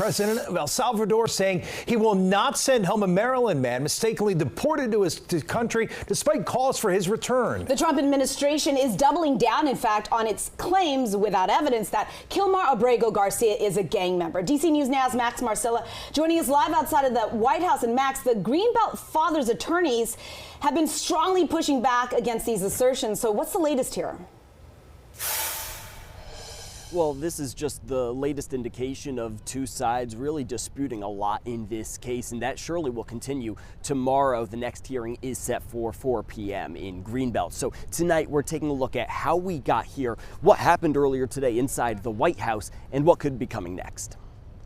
President of El Salvador saying he will not send home a Maryland man mistakenly deported to his country despite calls for his return. The Trump administration is doubling down, in fact, on its claims without evidence that Kilmar Abrego Garcia is a gang member. DC News Now's Max Marcella joining us live outside of the White House. And Max, the Greenbelt Fathers attorneys have been strongly pushing back against these assertions. So what's the latest here? Well, this is just the latest indication of two sides really disputing a lot in this case, and that surely will continue tomorrow. The next hearing is set for 4 p.m. in Greenbelt. So tonight we're taking a look at how we got here, what happened earlier today inside the White House, and what could be coming next.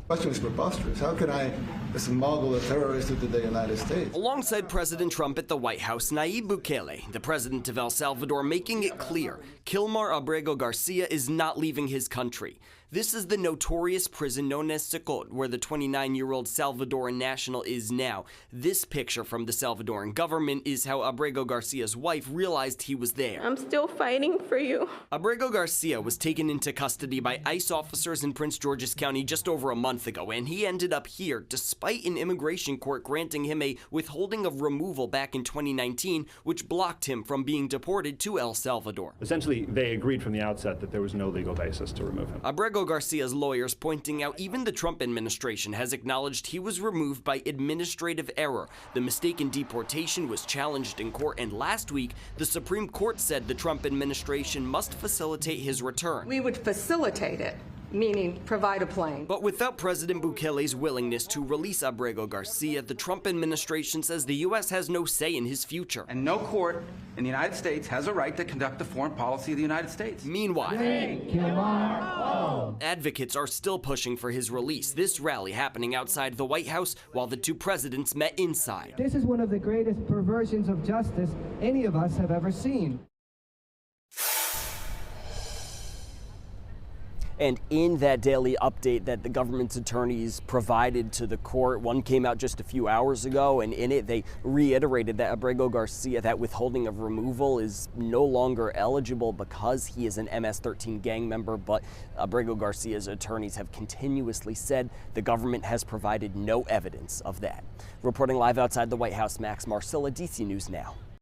The question is preposterous. How can I smuggle a terrorist into the United States? Alongside President Trump at the White House, Nayib Bukele, the president of El Salvador, making it clear Kilmar Abrego Garcia is not leaving his country. This is the notorious prison known as Secot, where the 29-year-old Salvadoran national is now. This picture from the Salvadoran government is how Abrego Garcia's wife realized he was there. I'm still fighting for you. Abrego Garcia was taken into custody by ICE officers in Prince George's County just over a month ago, and he ended up here despite an immigration court granting him a withholding of removal back in 2019, which blocked him from being deported to El Salvador. Essentially, they agreed from the outset that there was no legal basis to remove him. Abrego Garcia's lawyers pointing out even the Trump administration has acknowledged he was removed by administrative error. The mistaken deportation was challenged in court, and last week, the Supreme Court said the Trump administration must facilitate his return. We would facilitate it, meaning provide a plane. But without President Bukele's willingness to release Abrego Garcia, the Trump administration says the U.S. has no say in his future. And no court in the United States has a right to conduct the foreign policy of the United States. Meanwhile, advocates are still pushing for his release. This rally happening outside the White House while the two presidents met inside. This is one of the greatest perversions of justice any of us have ever seen. And in that daily update that the government's attorneys provided to the court, one came out just a few hours ago, and in it they reiterated that Abrego Garcia, that withholding of removal, is no longer eligible because he is an MS-13 gang member. But Abrego Garcia's attorneys have continuously said the government has provided no evidence of that. Reporting live outside the White House, Max Marcella, DC News Now.